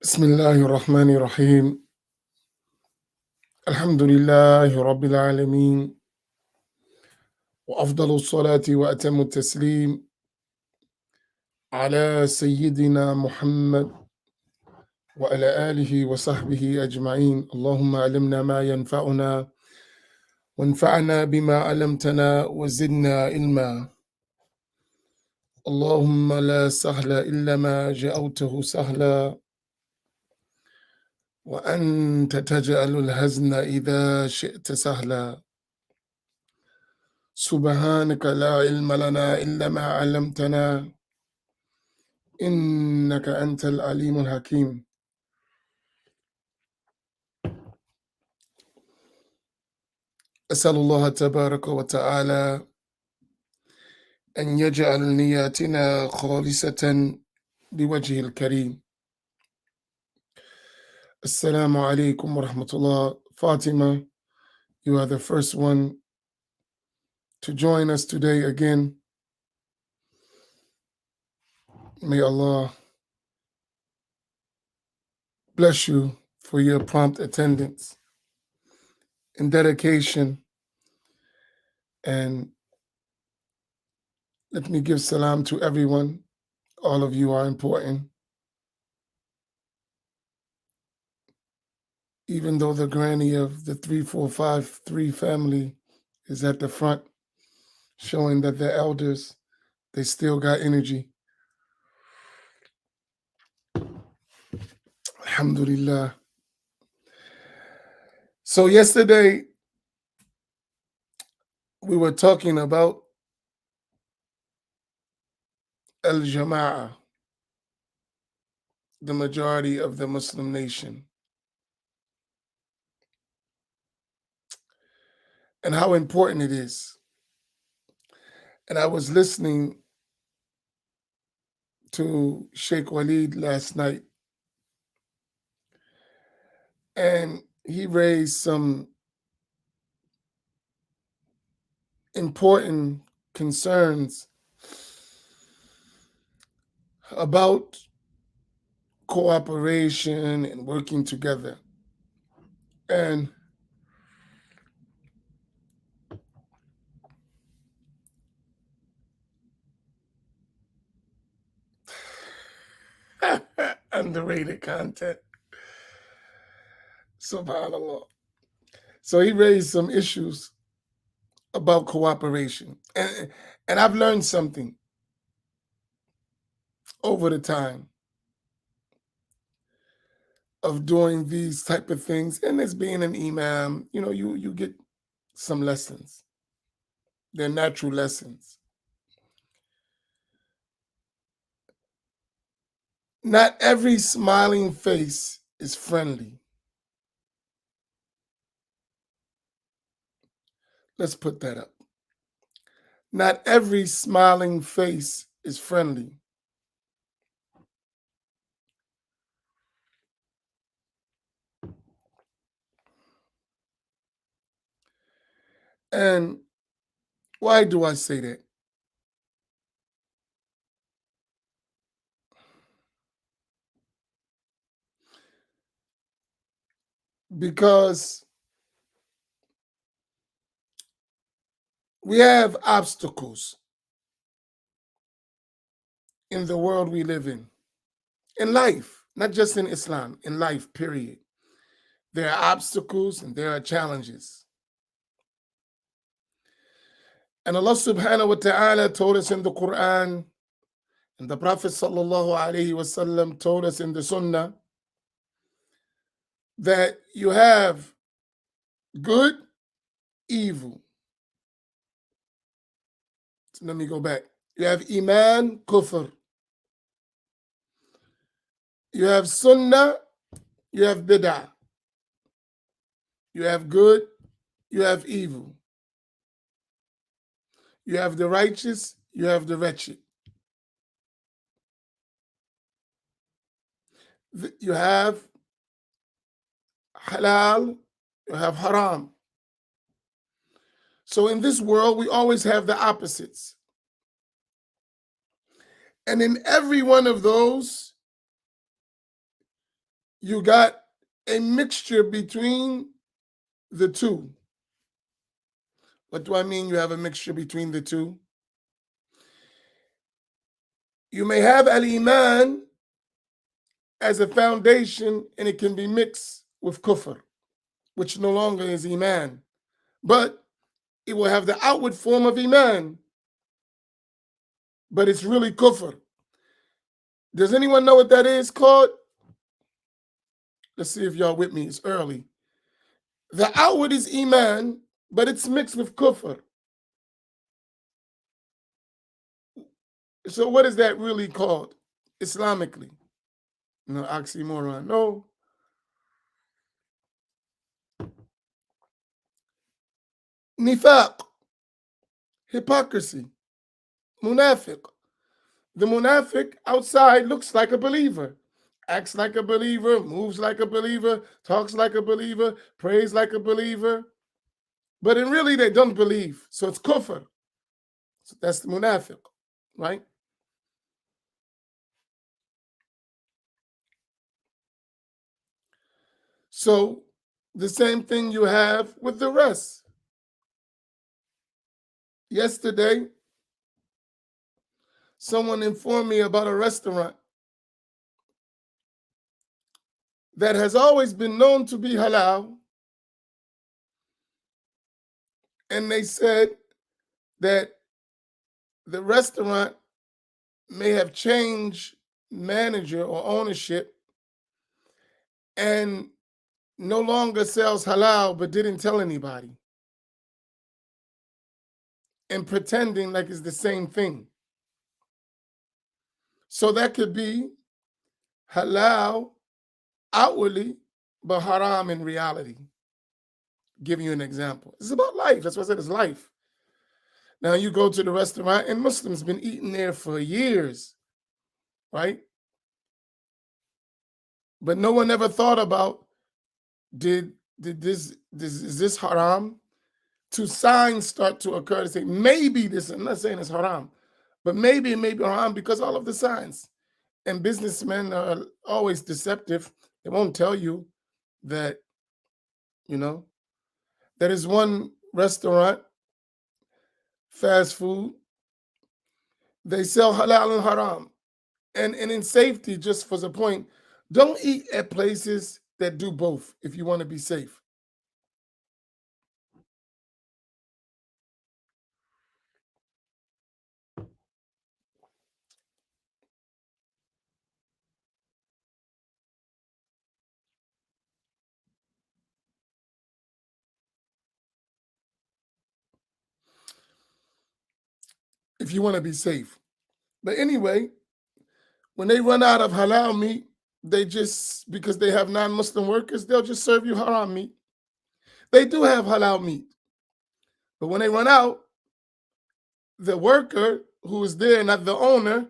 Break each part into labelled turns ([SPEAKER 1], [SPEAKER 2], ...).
[SPEAKER 1] بسم الله الرحمن الرحيم الحمد لله رب العالمين وأفضل الصلاة وأتم التسليم على سيدنا محمد وعلى آله وصحبه أجمعين. اللهم علمنا ما ينفعنا وانفعنا بما علمتنا وزدنا علما. اللهم لا سهل إلا ما جعلته سهلا وأنت تجعل الحزن إذا شئت سهلا. سبحانك لا علم لنا إلا ما علمتنا إنك أنت العليم الحكيم. أسأل الله تبارك وتعالى أن يجعل نياتنا خالصة بوجهه الكريم. Assalamu alaikum wa rahmatullah. Fatima, you are the first one to join us today again. May Allah bless you for your prompt attendance and dedication. And let me give salam to everyone. All of you are important. Even though the granny of the 3453 family is at the front, showing that the elders, they still got energy. Alhamdulillah. So yesterday, we were talking about al-Jama'ah, the majority of the Muslim nation, and how important it is. And I was listening to Shaykh Walid last night, and he raised some important concerns about cooperation and working together. And underrated content. SubhanAllah. So he raised some issues about cooperation. And I've learned something over the time of doing these type of things. And as being an Imam, you get some lessons. They're natural lessons. Not every smiling face is friendly. Let's put that up. Not every smiling face is friendly. And why do I say that? Because we have obstacles in the world we live in life, not just in Islam, in life, period. There are obstacles and there are challenges. And Allah subhanahu wa ta'ala told us in the Quran, and the Prophet sallallahu alaihi wasallam told us in the Sunnah, that you have good, evil. So let me go back. You have Iman, Kufr. You have Sunnah, you have Bid'ah. You have good, you have evil. You have the righteous, you have the wretched. You have halal, you have haram. So in this world, we always have the opposites. And in every one of those, you got a mixture between the two. What do I mean you have a mixture between the two? You may have al-iman as a foundation, and it can be mixed with kufr, which no longer is iman, but it will have the outward form of iman, but it's really kufr. Does anyone know what that is called? Let's see if y'all with me. It's early. The outward is iman, but it's mixed with kufr. So what is that really called Islamically? No, oxymoron. No. Nifaq, hypocrisy, munafiq. The munafiq outside looks like a believer, acts like a believer, moves like a believer, talks like a believer, prays like a believer, but in really they don't believe. So it's kufr. So that's the munafiq, right? So the same thing you have with the rest. Yesterday, someone informed me about a restaurant that has always been known to be halal, and they said that the restaurant may have changed manager or ownership and no longer sells halal but didn't tell anybody and pretending like it's the same thing. So that could be halal outwardly but haram in reality. Giving you an example. It's about life. That's why I said it's life. Now you go to the restaurant and Muslims been eating there for years, right? But no one ever thought about did this is this haram? To signs start to occur to say maybe this. I'm not saying it's haram, but maybe it may be haram because all of the signs. And businessmen are always deceptive. They won't tell you that, there is one restaurant, fast food, they sell halal and haram. And in safety, just for the point, don't eat at places that do both if you want to be safe. If you want to be safe. But anyway, when they run out of halal meat, they just, because they have non-Muslim workers, they'll just serve you haram meat. They do have halal meat. But when they run out, the worker who is there, not the owner,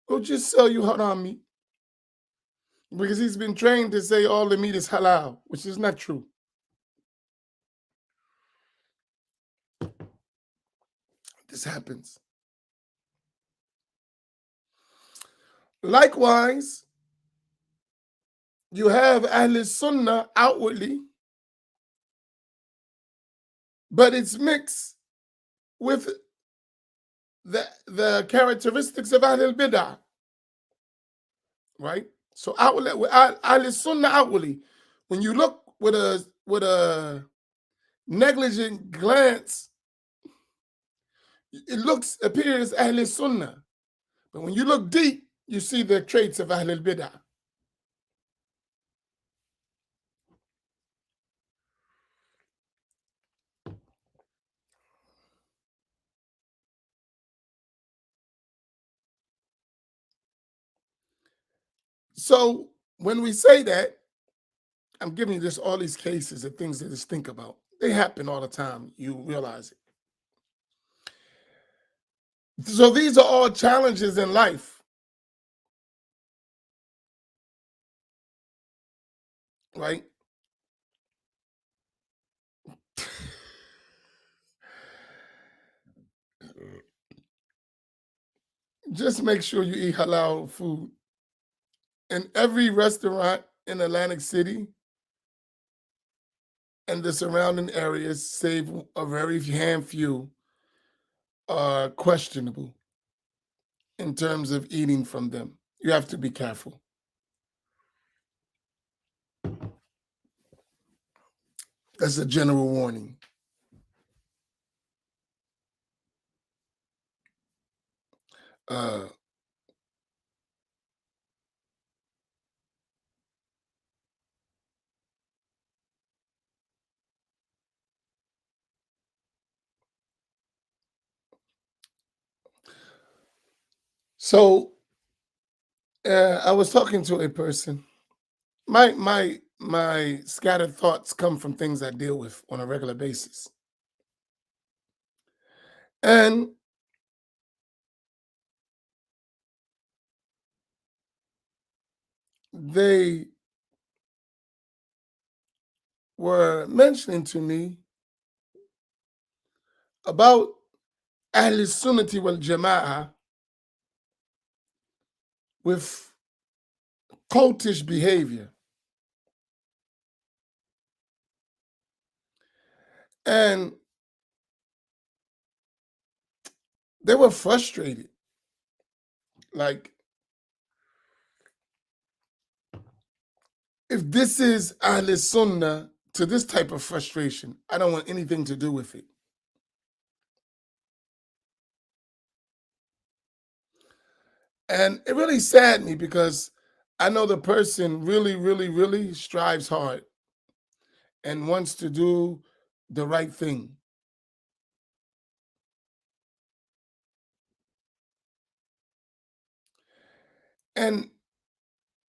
[SPEAKER 1] will just sell you haram meat. Because he's been trained to say all the meat is halal, which is not true. This happens. Likewise, you have Ahl Sunnah outwardly, but it's mixed with the characteristics of Ahl Bid'ah, right? So outwardly, Ahl Sunnah outwardly, when you look with a negligent glance, it appears Ahl Sunnah, but when you look deep, you see the traits of Ahl Bid'ah. So when we say that, I'm giving you just all these cases of things to just think about. They happen all the time. You realize it. So these are all challenges in life, right? Just make sure you eat halal food. In every restaurant, in Atlantic City and the surrounding areas, save a very few, are questionable in terms of eating from them. You have to be careful. That's a general warning. Uh, so I was talking to a person. My scattered thoughts come from things I deal with on a regular basis, and they were mentioning to me about Ahl Sunnati wal Jama'ah with cultish behavior. And they were frustrated. Like, if this is Ahl Sunnah to this type of frustration, I don't want anything to do with it. And it really saddened me because I know the person really strives hard and wants to do the right thing. And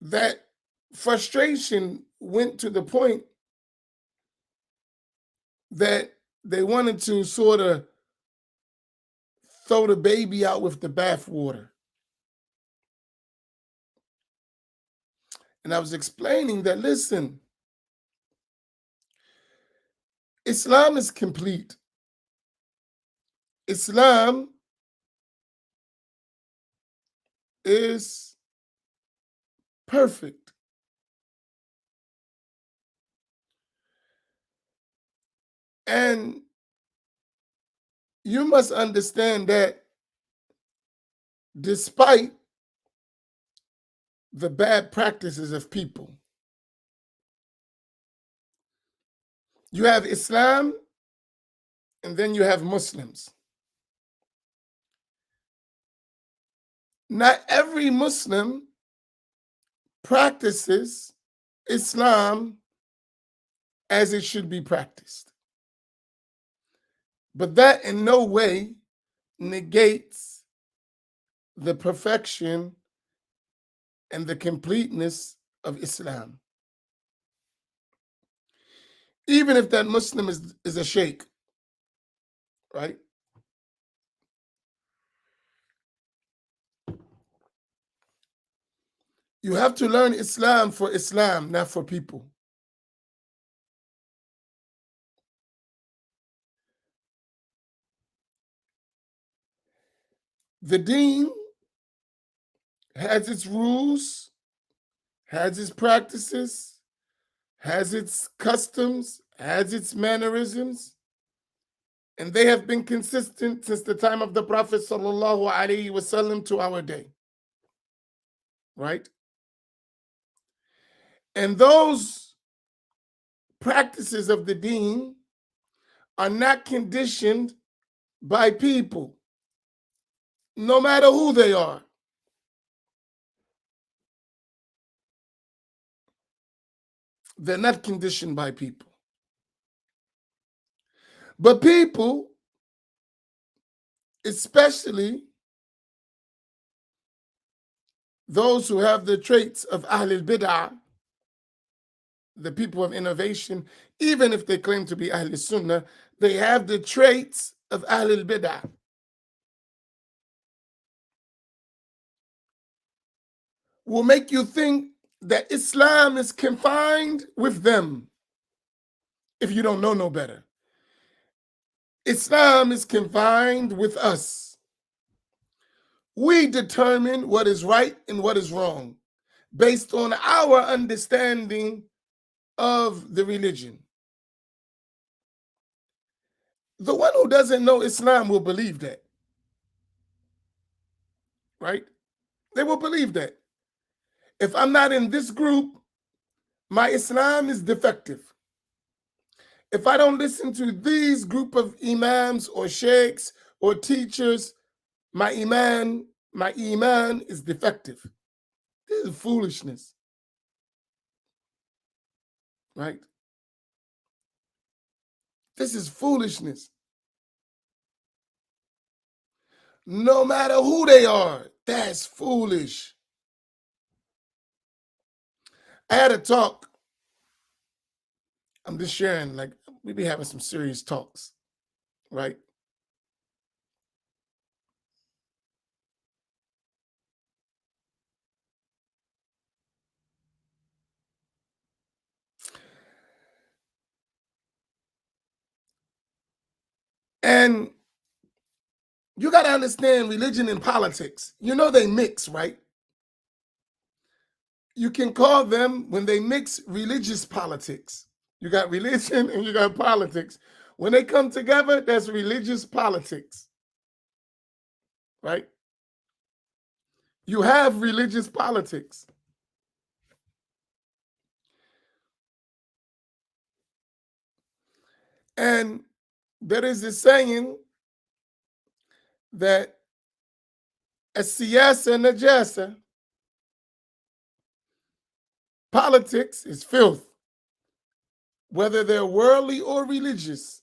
[SPEAKER 1] that frustration went to the point that they wanted to sort of throw the baby out with the bathwater. And I was explaining that, listen, Islam is complete. Islam is perfect. And you must understand that despite the bad practices of people, you have Islam and then you have Muslims. Not every Muslim practices Islam as it should be practiced. But that in no way negates the perfection and the completeness of Islam. Even if that Muslim is a Shaykh, right? You have to learn Islam, not for people. The deen has its rules, has its practices, has its customs, has its mannerisms, and they have been consistent since the time of the Prophet sallallahu alaihi wasallam to our day, right? And those practices of the deen are not conditioned by people, no matter who they are. They're not conditioned by people. But people, especially those who have the traits of Ahl al-Bid'ah, the people of innovation, even if they claim to be Ahl Sunnah, they have the traits of Ahl al-Bid'ah. Will make you think that Islam is confined with them if you don't know no better. Islam is confined with us. We determine what is right and what is wrong. based on our understanding of the religion. The one who doesn't know Islam will believe that, right? They will believe that. If I'm not in this group, my Islam is defective. If I don't listen to these group of imams or sheikhs or teachers, my iman is defective. This is foolishness, right? This is foolishness. No matter who they are, that's foolish. I had a talk. I'm just sharing, like, we be having some serious talks, right? And you got to understand religion and politics. You know they mix, right? You can call them, when they mix, religious politics. You got religion and you got politics. When they come together, that's religious politics, right? You have religious politics. And there is this saying that السياسة najasa, politics is filth, whether they're worldly or religious,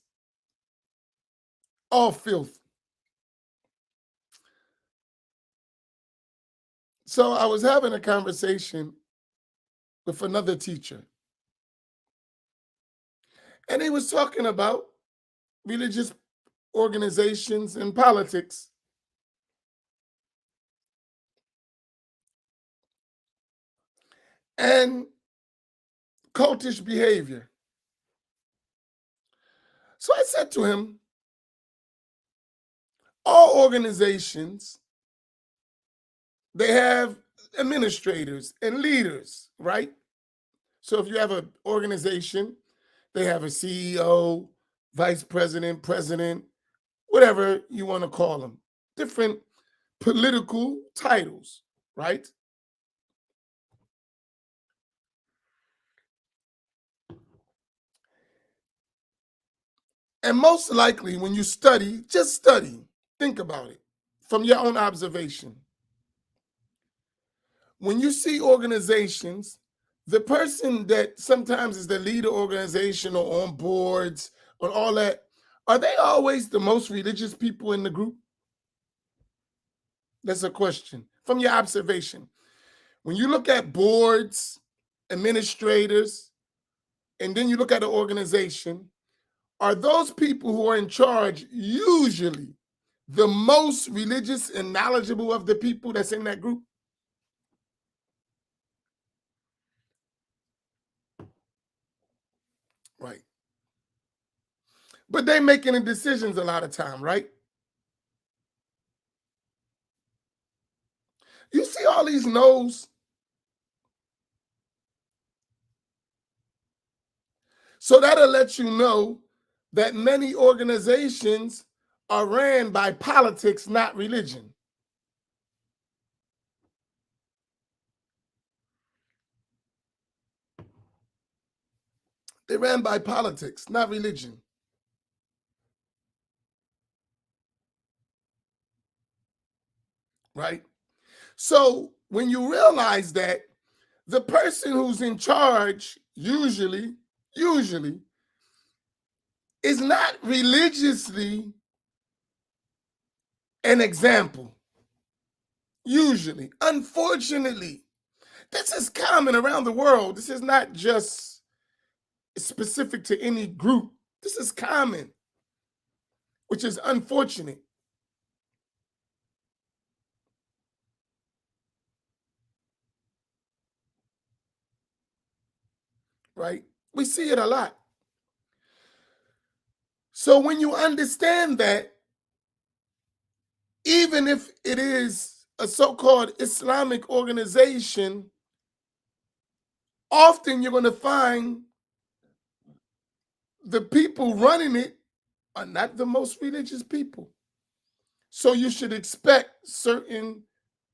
[SPEAKER 1] all filth. So I was having a conversation with another teacher, and he was talking about religious organizations and politics. And cultish behavior. So I said to him, all organizations, they have administrators and leaders, right? So if you have an organization, they have a CEO, vice president, president, whatever you want to call them, different political titles, right? And most likely when you study, just study, think about it from your own observation. When you see organizations, the person that sometimes is the leader organization or on boards or all that, are they always the most religious people in the group? That's a question from your observation. When you look at boards, administrators, and then you look at the organization, are those people who are in charge usually the most religious and knowledgeable of the people that's in that group? Right. But they making the decisions a lot of time, right? You see all these no's. So that'll let you know that many organizations are ran by politics, not religion. They ran by politics, not religion. Right? So when you realize that the person who's in charge usually is not religiously an example. Usually, unfortunately, this is common around the world. This is not just specific to any group. This is common, which is unfortunate. Right? We see it a lot. So when you understand that, even if it is a so-called Islamic organization, often you're going to find the people running it are not the most religious people. So you should expect certain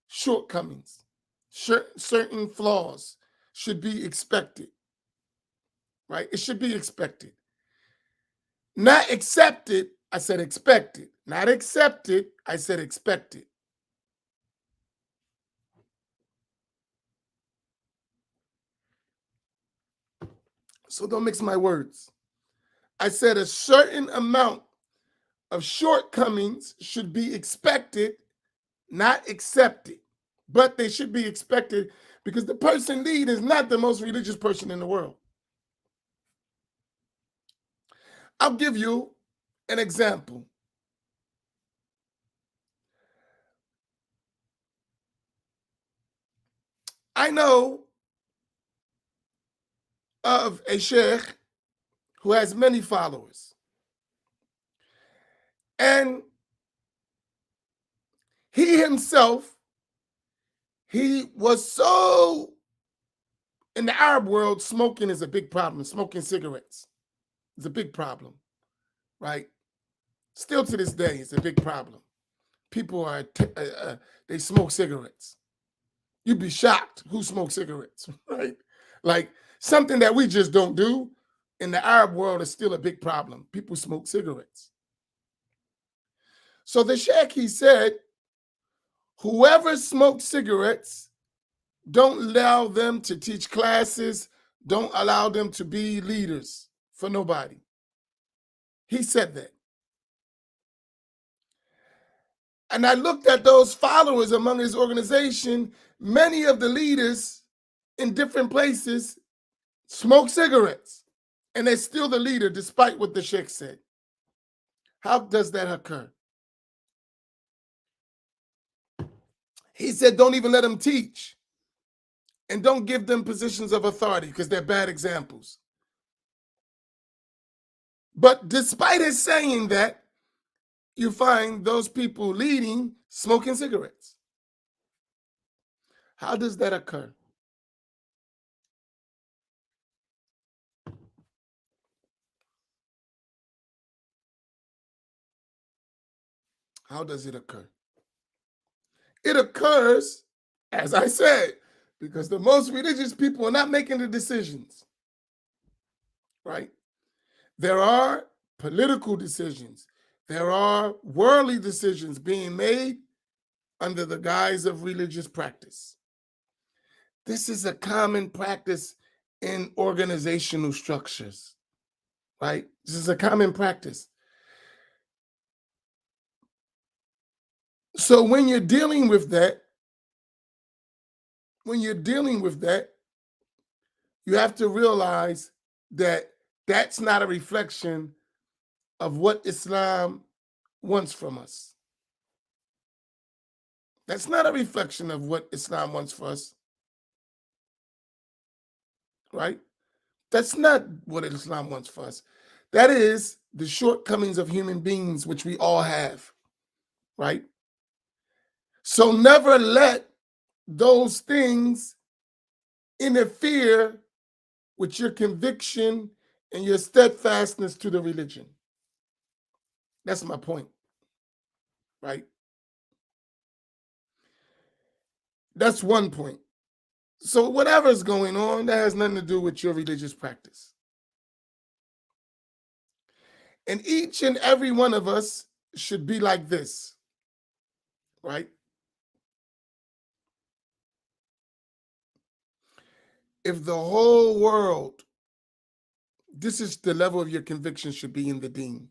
[SPEAKER 1] shortcomings, certain flaws should be expected, right? It should be expected. Not accepted, I said expected. Not accepted, I said expected. So don't mix my words. I said a certain amount of shortcomings should be expected, not accepted. But they should be expected because the person lead is not the most religious person in the world. I'll give you an example. I know of a Shaykh who has many followers. And he himself, he was so, in the Arab world, smoking is a big problem. Smoking cigarettes is a big problem, right? Still to this day, it's a big problem. People are, they smoke cigarettes. You'd be shocked who smokes cigarettes, right? Like something that we just don't do in the Arab world is still a big problem. People smoke cigarettes. So the Shaykh, he said, whoever smokes cigarettes, don't allow them to teach classes, don't allow them to be leaders for nobody. He said that. And I looked at those followers among his organization. Many of the leaders in different places smoke cigarettes, and they're still the leader despite what the Sheikh said. How does that occur? He said, don't even let them teach, and don't give them positions of authority because they're bad examples. But despite his saying that, you find those people leading smoking cigarettes. How does that occur? How does it occur? It occurs, as I said, because the most religious people are not making the decisions, right? There are political decisions. There are worldly decisions being made under the guise of religious practice. This is a common practice in organizational structures, right? This is a common practice. So when you're dealing with that, you have to realize that that's not a reflection of what Islam wants from us. That's not a reflection of what Islam wants for us, right? That's not what Islam wants for us. That is the shortcomings of human beings, which we all have, right? So never let those things interfere with your conviction and your steadfastness to the religion. That's my point, right? That's one point. So whatever's going on, that has nothing to do with your religious practice. And each and every one of us should be like this, right? If the whole world, this is the level of your conviction should be in the deen.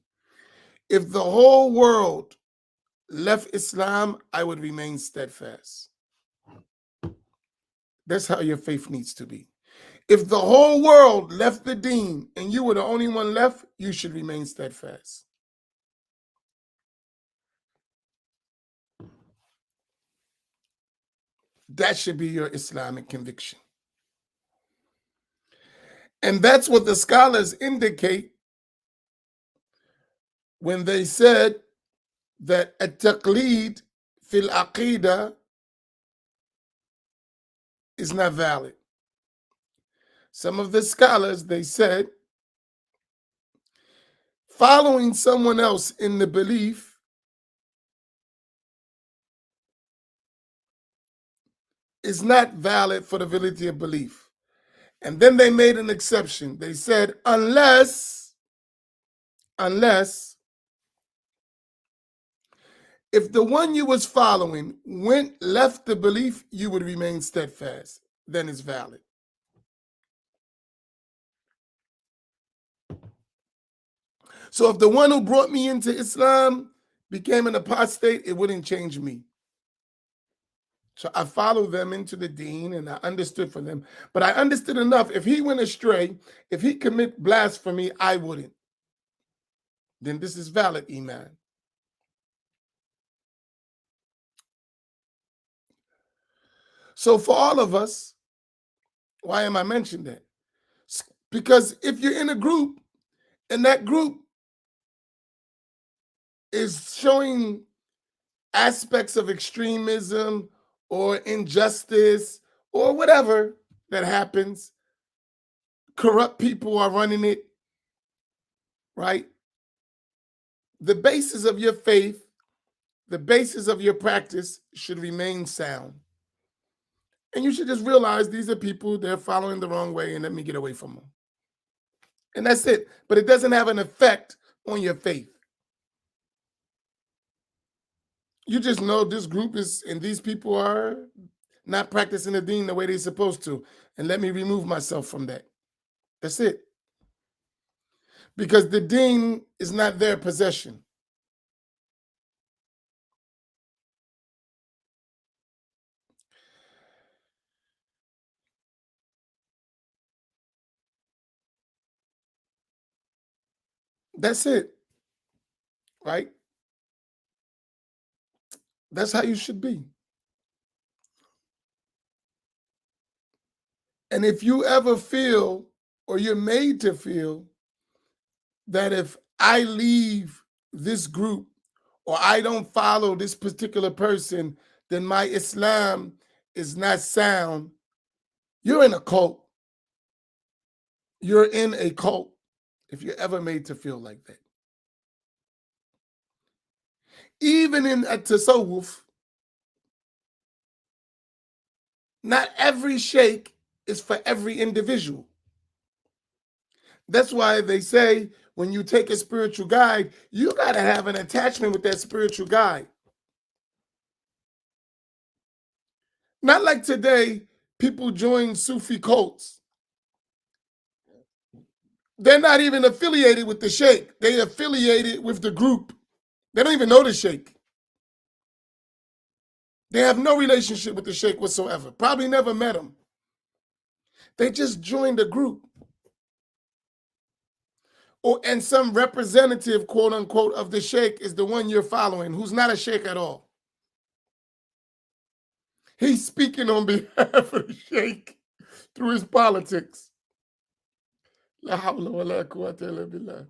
[SPEAKER 1] If the whole world left Islam, I would remain steadfast. That's how your faith needs to be. If the whole world left the deen and you were the only one left, you should remain steadfast. That should be your Islamic conviction. And that's what the scholars indicate when they said that at-taqleed fil aqidah is not valid. Some of the scholars, they said, following someone else in the belief is not valid for the validity of belief. And then they made an exception. They said, unless if the one you was following left the belief, you would remain steadfast. Then it's valid. So if the one who brought me into Islam became an apostate, it wouldn't change me. So I followed them into the deen and I understood for them. But I understood enough. If he went astray, if he commit blasphemy, I wouldn't. Then this is valid, Imam. So for all of us, why am I mentioning that? Because if you're in a group and that group is showing aspects of extremism or injustice or whatever that happens, corrupt people are running it, right? The basis of your faith, the basis of your practice should remain sound. And you should just realize these are people, they're following the wrong way, and let me get away from them. And that's it. But it doesn't have an effect on your faith. You just know this group is, and these people are not practicing the deen the way they're supposed to. And let me remove myself from that. That's it. Because the deen is not their possession. That's it. Right? That's how you should be. And if you ever feel, or you're made to feel, that if I leave this group or I don't follow this particular person, then my Islam is not sound, you're in a cult. You're in a cult if you're ever made to feel like that. Even in a tasawwuf, not every sheikh is for every individual. That's why they say when you take a spiritual guide, you got to have an attachment with that spiritual guide. Not like today, people join Sufi cults. They're not even affiliated with the sheikh. They affiliated with the group. They don't even know the sheikh. They have no relationship with the sheikh whatsoever. Probably never met him. They just joined a group. And some representative, quote unquote, of the sheikh is the one you're following, who's not a sheikh at all. He's speaking on behalf of the sheikh through his politics. La hawla wa la quwwata illa billah.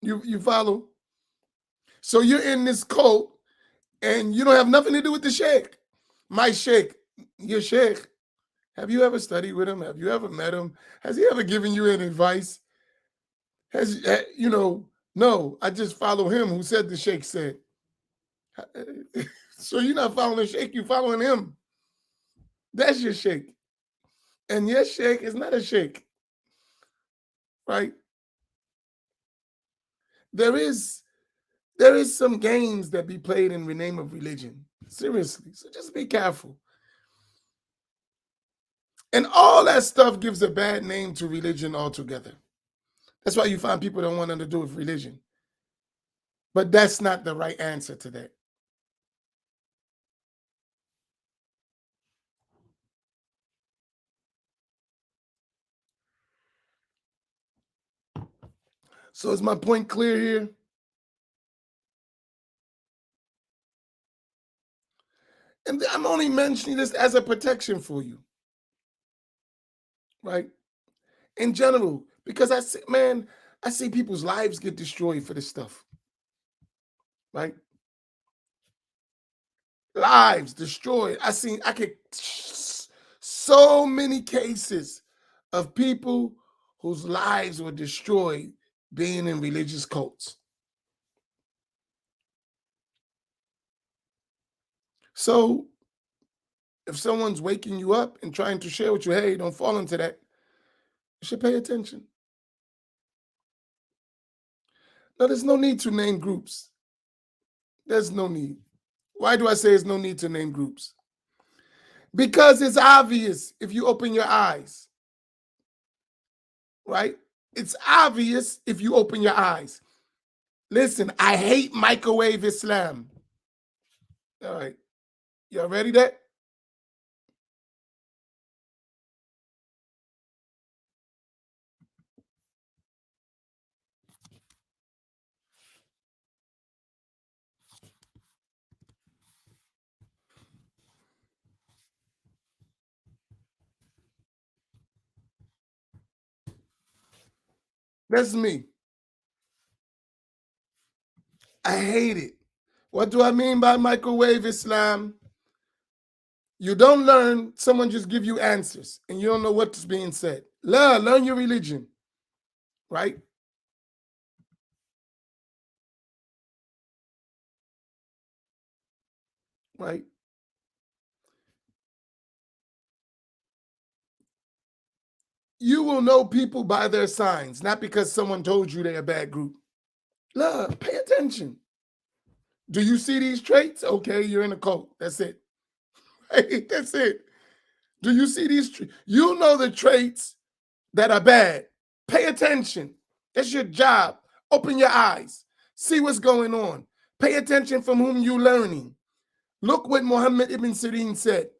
[SPEAKER 1] You follow? So you're in this cult and you don't have nothing to do with the sheikh. My sheikh, your sheikh, have you ever studied with him? Have you ever met him? Has he ever given you any advice? No, I just follow him who said the sheikh said. So you're not following the sheikh, you're following him. That's your sheikh. And your sheikh is not a sheikh, right? There is some games that be played in the name of religion. Seriously. So just be careful. And all that stuff gives a bad name to religion altogether. That's why you find people don't want nothing to do with religion. But that's not the right answer to that. So is my point clear here? And I'm only mentioning this as a protection for you, right? In general, because I see people's lives get destroyed for this stuff, right? lives destroyed. I could so many cases of people whose lives were destroyed being in religious cults. So if someone's waking you up and trying to share with you, hey, don't fall into that, you should pay attention. No, there's no need to name groups. There's no need. Why do I say there's no need to name groups? Because it's obvious if you open your eyes, right? It's obvious if you open your eyes. Listen, I hate microwave Islam. All right. Y'all ready that? That's me. I hate it. What do I mean by microwave Islam? You don't learn, someone just give you answers and you don't know what's being said. Learn your religion, right? Right? You will know people by their signs, not because someone told you they're a bad group. Pay attention. Do you see these traits? Okay, you're in a cult. That's it. Right? That's it. Do you see these? You know the traits that are bad. Pay attention. That's your job. Open your eyes. See what's going on. Pay attention from whom you're learning. Look what Muhammad ibn Sirin said.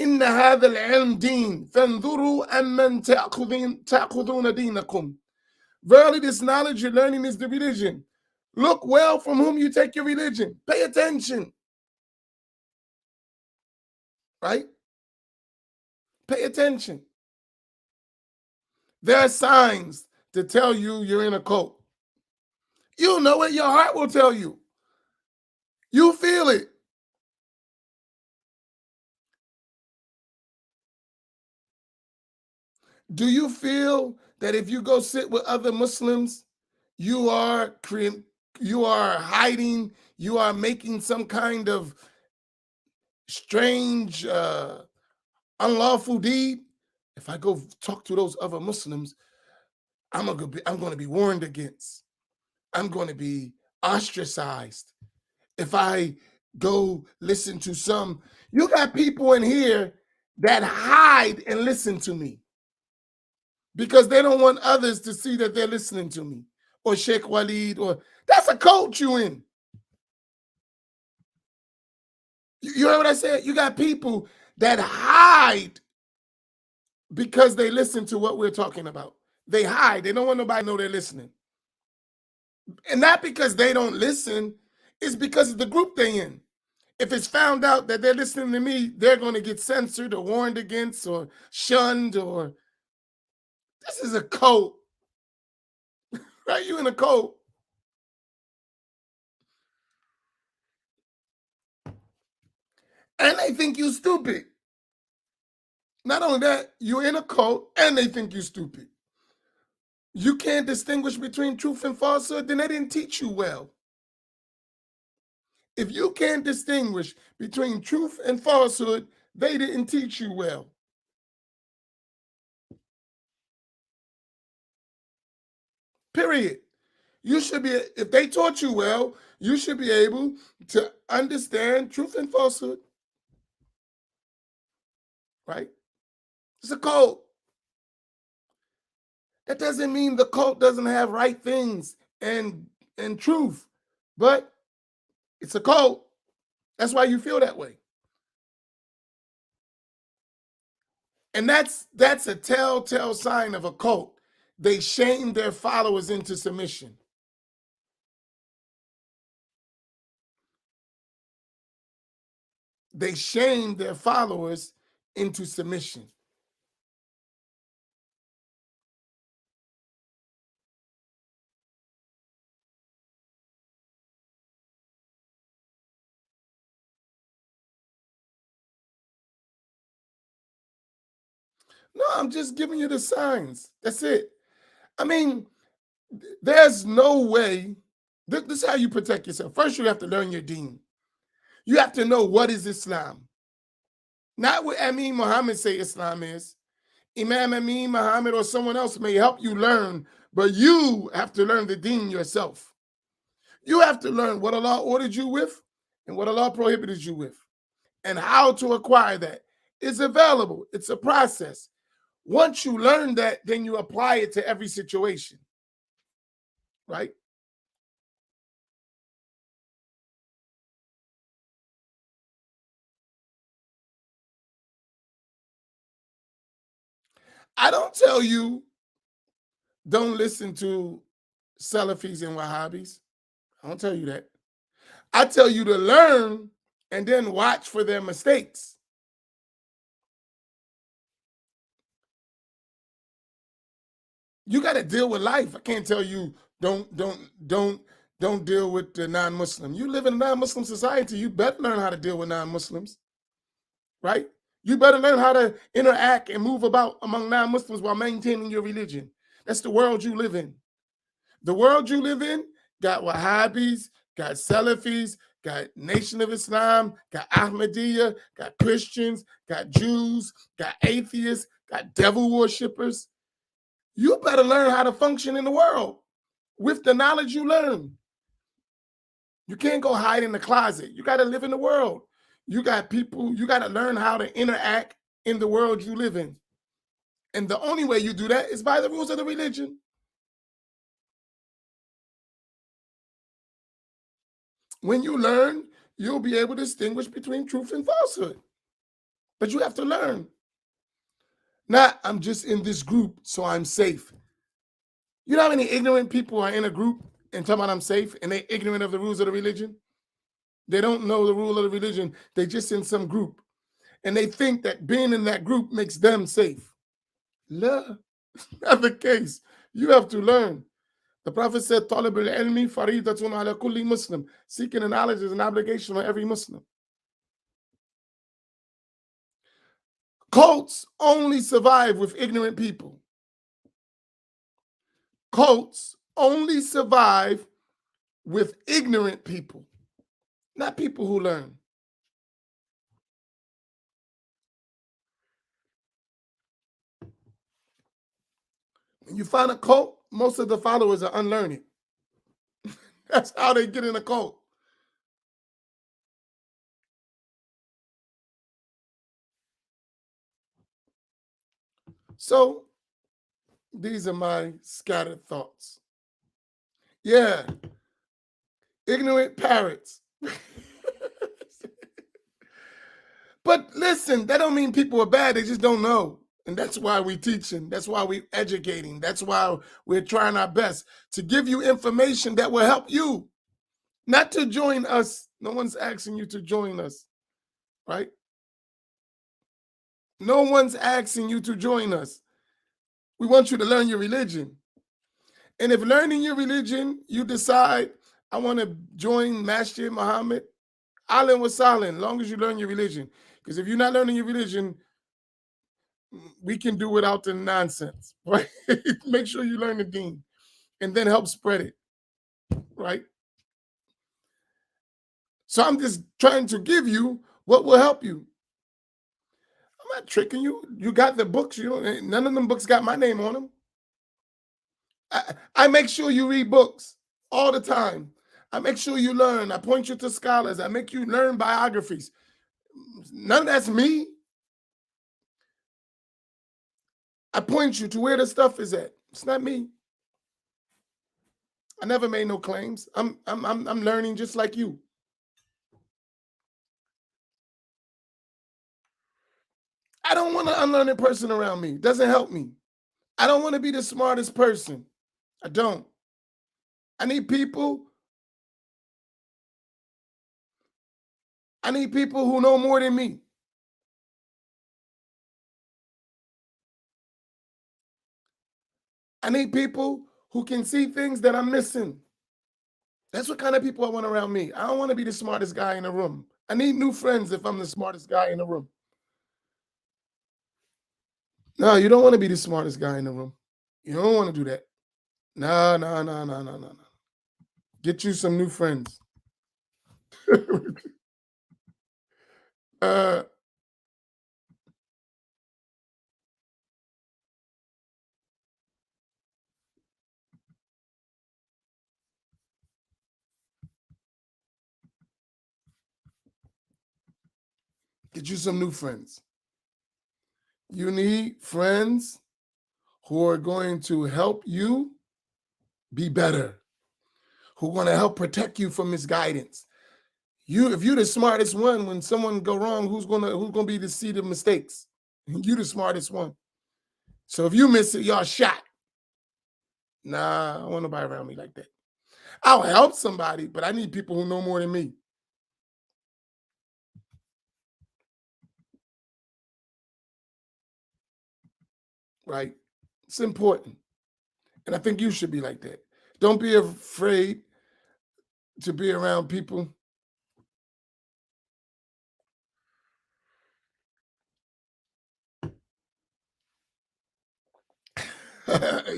[SPEAKER 1] إن هذا العلم دين فانظروا أمن تأخذون دينكم. Verily, this knowledge you're learning is the religion. Look well from whom you take your religion. Pay attention. Right? Pay attention. There are signs to tell you you're in a cult. You know it. Your heart will tell you. You feel it. Do you feel that if you go sit with other Muslims, you are hiding, you are making some kind of strange, unlawful deed? If I go talk to those other Muslims, I'm going to be warned against. I'm going to be ostracized. If I go listen to some, you got people in here that hide and listen to me because they don't want others to see that they're listening to me, or Sheikh Walid, or that's a cult you in. You heard what I said? You got people that hide because they listen to what we're talking about. They hide. They don't want nobody to know they're listening. And not because they don't listen, it's because of the group they're in. If it's found out that they're listening to me, they're going to get censored or warned against or shunned, or this is a cult, right? You in a cult. And they think you stupid. Not only that, you're in a cult and they think you stupid. You can't distinguish between truth and falsehood, then they didn't teach you well. If you can't distinguish between truth and falsehood, they didn't teach you well. Period. You should be, if they taught you well, you should be able to understand truth and falsehood. Right? It's a cult. That doesn't mean the cult doesn't have right things and truth, but it's a cult. That's why you feel that way. And that's a telltale sign of a cult. They shame their followers into submission. They shame their followers into submission. No, I'm just giving you the signs. That's it. I mean, there's no way. This is how you protect yourself. First, you have to learn your deen. You have to know what is Islam. Not what Amin Muhammad say Islam is. Imam Amin Muhammad or someone else may help you learn, but you have to learn the deen yourself. You have to learn what Allah ordered you with and what Allah prohibited you with, and how to acquire that. It's available. It's a process. Once you learn that, then you apply it to every situation, right? I don't tell you don't listen to Salafis and Wahhabis. I don't tell you that. I tell you to learn and then watch for their mistakes. You got to deal with life. I can't tell you don't deal with the non-Muslim. You live in a non-Muslim society. You better learn how to deal with non-Muslims, right? You better learn how to interact and move about among non-Muslims while maintaining your religion. That's the world you live in. The world you live in got Wahhabis, got Salafis, got Nation of Islam, got Ahmadiyya, got Christians, got Jews, got atheists, got devil worshippers. You better learn how to function in the world with the knowledge you learn. You can't go hide in the closet. You got to live in the world. You got people, you got to learn how to interact in the world you live in. And the only way you do that is by the rules of the religion. When you learn, you'll be able to distinguish between truth and falsehood. But you have to learn. Not, I'm just in this group, so I'm safe. You know how many ignorant people are in a group and talking about I'm safe, and they're ignorant of the rules of the religion? They don't know the rule of the religion. They just in some group. And they think that being in that group makes them safe. No, not the case. You have to learn. The Prophet said, "Talib al-ilmi faridatun ala kulli Muslim." Seeking the knowledge is an obligation on every Muslim. Cults only survive with ignorant people. Cults only survive with ignorant people, not people who learn. When you find a cult, most of the followers are unlearned. That's how they get in a cult. So these are my scattered thoughts. Yeah, ignorant parrots. But listen, that don't mean people are bad. They just don't know. And that's why we're teaching. That's why we're educating. That's why we're trying our best to give you information that will help you. Not to join us. No one's asking you to join us, right? No one's asking you to join us. We want you to learn your religion. And if learning your religion, you decide, I want to join Masjid Muhammad, Allen was silent, long as you learn your religion. Because if you're not learning your religion, we can do without the nonsense, right? Make sure you learn the deen and then help spread it, right? So I'm just trying to give you what will help you. I'm not tricking you. You got the books. None of them books got my name on them. I make sure you read books all the time. I make sure you learn. I point you to scholars. I make you learn biographies. None of that's me. I point you to where the stuff is at. It's not me. I never made no claims. I'm learning just like you. I don't want an unlearned person around me. It doesn't help me. I don't want to be the smartest person. I don't. I need people. I need people who know more than me. I need people who can see things that I'm missing. That's what kind of people I want around me. I don't want to be the smartest guy in the room. I need new friends if I'm the smartest guy in the room. No, you don't want to be the smartest guy in the room. You don't want to do that. No, no, no, no, no, no, no. Get you some new friends. uh, get you some new friends. You need friends who are going to help you be better, who are going to help protect you from misguidance. If you're the smartest one, when someone go wrong, who's gonna be the seat of mistakes? You the smartest one. So if you miss it, y'all shot. Nah, I don't want nobody around me like that. I'll help somebody, but I need people who know more than me. Right? It's important. And I think you should be like that. Don't be afraid to be around people.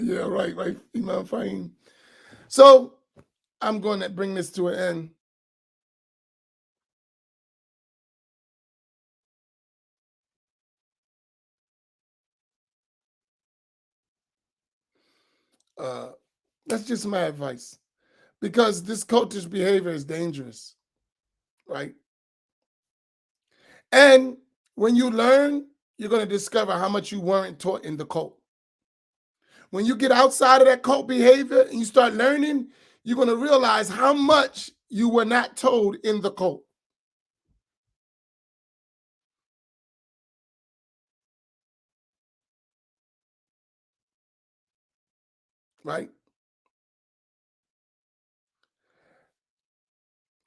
[SPEAKER 1] Yeah, right, Imam Fahim. So I'm going to bring this to an end. That's just my advice, because this cultish behavior is dangerous, right? And when you learn, you're going to discover how much you weren't taught in the cult. When you get outside of that cult behavior and you start learning, you're going to realize how much you were not told in the cult. Right?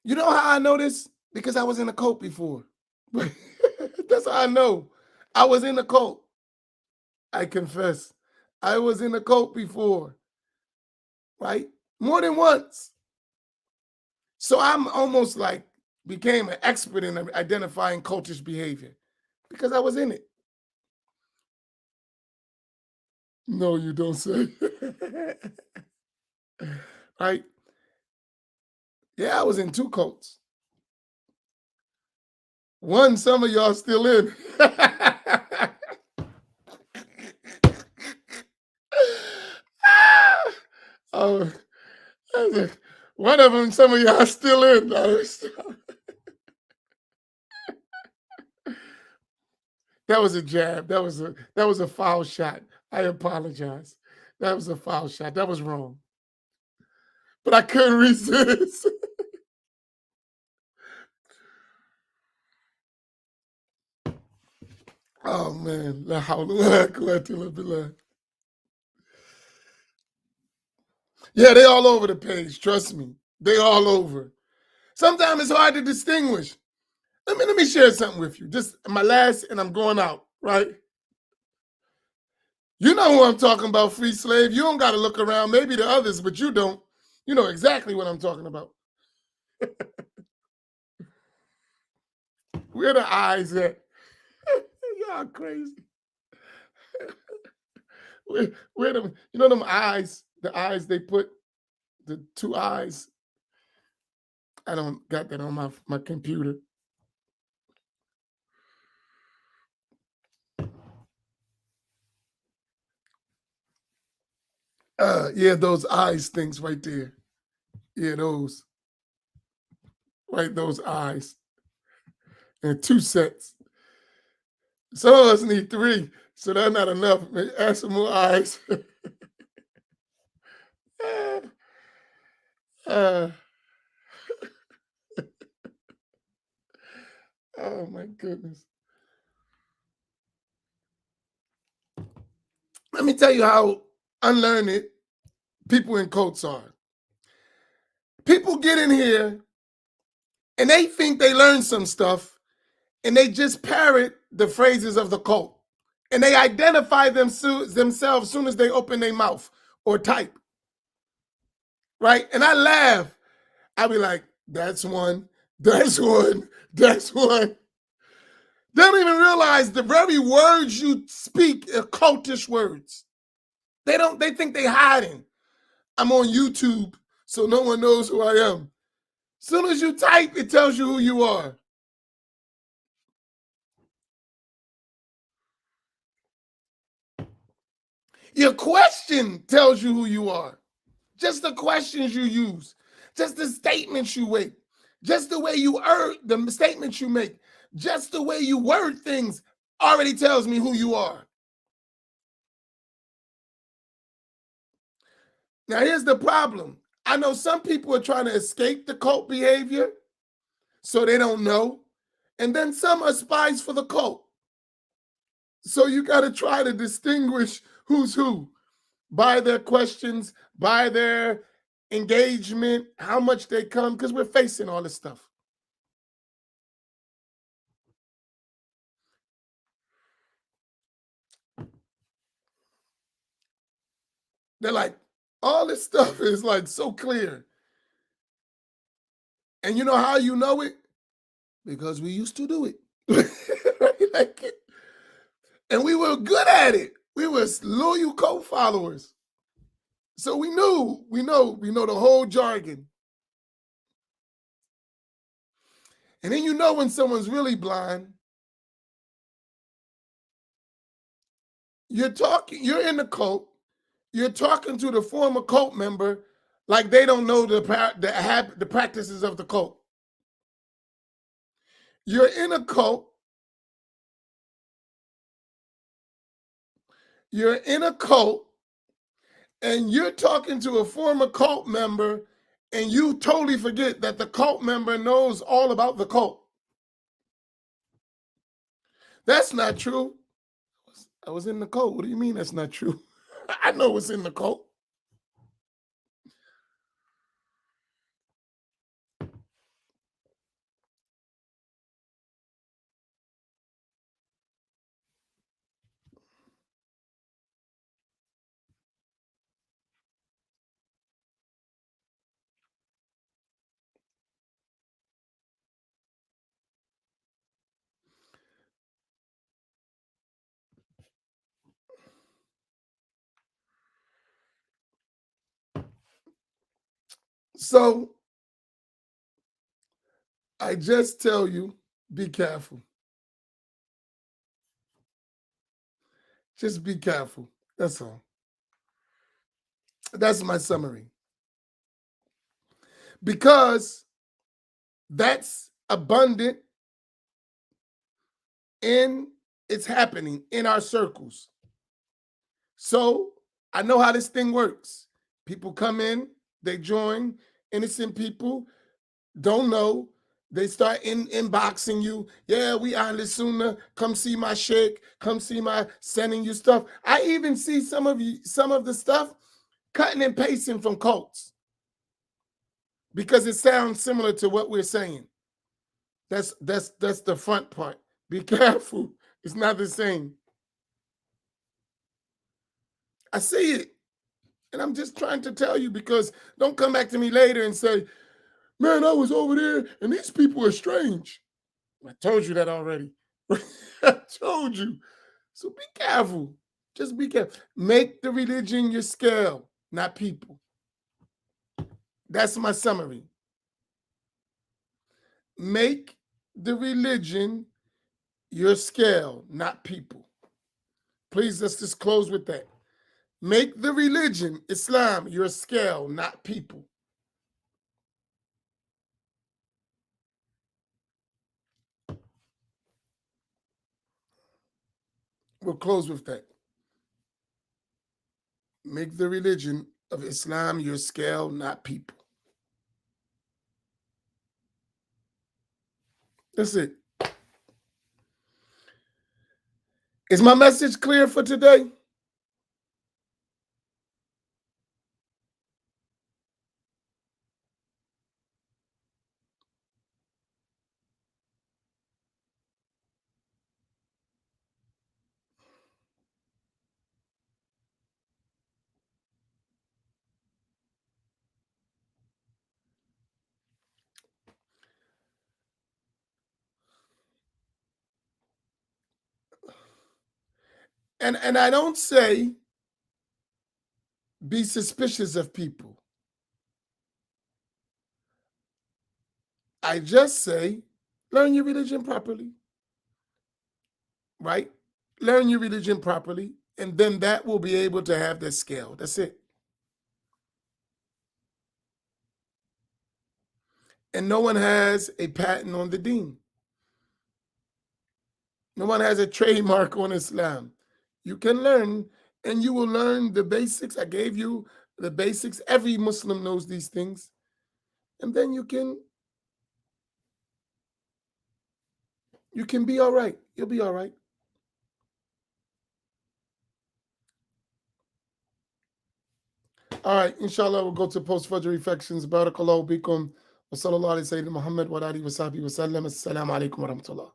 [SPEAKER 1] You know how I know this? Because I was in a cult before. That's how I know. I was in a cult. I confess. I was in a cult before. Right? More than once. So I'm almost like became an expert in identifying cultish behavior because I was in it. No, you don't say. Right? Yeah, I was in 2 cults. One, some of y'all still in. Oh, one of them, some of y'all still in. That was a jab. That was a foul shot. I apologize. That was a foul shot. That was wrong. But I couldn't resist. Oh man. La hawla wa la quwwata illa billah. Yeah, they all over the page. Trust me. They all over. Sometimes it's hard to distinguish. Let me share something with you. Just my last, and I'm going out, right? You know who I'm talking about, free slave. You don't got to look around, maybe the others, but you don't. You know exactly what I'm talking about. Where the eyes at? Y'all crazy. Where them, you know them eyes, the eyes they put, the 2 eyes. I don't got that on my computer. Yeah, those eyes things right there. Yeah, those. Right, those eyes. And 2 sets. Some of us need 3, so that's not enough. Add some more eyes. uh, oh my goodness. Let me tell you how unlearned people in cults are. People get in here and they think they learn some stuff and they just parrot the phrases of the cult. And they identify themselves as soon as they open their mouth or type. Right? And I laugh. I be like, that's one, that's one, that's one. They don't even realize the very words you speak are cultish words. They think they hiding. I'm on YouTube, so no one knows who I am. Soon as you type, it tells you who you are. Your question tells you who you are. Just the questions you use, just the statements you make, just the way you the statements you make, just the way you word things already tells me who you are. Now, here's the problem. I know some people are trying to escape the cult behavior, so they don't know. And then some are spies for the cult. So you got to try to distinguish who's who by their questions, by their engagement, how much they come, because we're facing all this stuff. They're like, all this stuff is like so clear. And you know how you know it? Because we used to do it. Like, and we were good at it. We were loyal cult followers. So we know the whole jargon. And then you know when someone's really blind. You're in the cult, you're talking to the former cult member like they don't know the practices of the cult. You're in a cult, and you're talking to a former cult member, and you totally forget that the cult member knows all about the cult. That's not true. I was in the cult. What do you mean that's not true? I know what's in the cult. So I just tell you, be careful. Just be careful. That's all. That's my summary. Because that's abundant and it's happening in our circles. So I know how this thing works. People come in, they join, innocent people don't know. They start inboxing you. Yeah, we are Sunnah. Come see my Shaykh. Come see my sending you stuff. I even see some of the stuff cutting and pasting from cults because it sounds similar to what we're saying. That's the front part. Be careful. It's not the same. I see it. And I'm just trying to tell you because don't come back to me later and say, man, I was over there and these people are strange. I told you that already. I told you. So be careful. Just be careful. Make the religion your scale, not people. That's my summary. Make the religion your scale, not people. Please, let's just close with that. Make the religion, Islam, your scale, not people. We'll close with that. Make the religion of Islam your scale, not people. That's it. Is my message clear for today? And I don't say be suspicious of people. I just say learn your religion properly, right? Learn your religion properly, and then that will be able to have the scale. That's it. And no one has a patent on the deen. No one has a trademark on Islam. You can learn, and you will learn the basics. I gave you the basics. Every Muslim knows these things. And then you can be all right. You'll be all right. All right, inshallah, we'll go to post-Fajr reflections. Barakallahu bikum. Wa sallallahu alayhi wa sallam Muhammad wa alihi wa sahbihi wa sallam. Assalamu alaikum wa rahmatullah.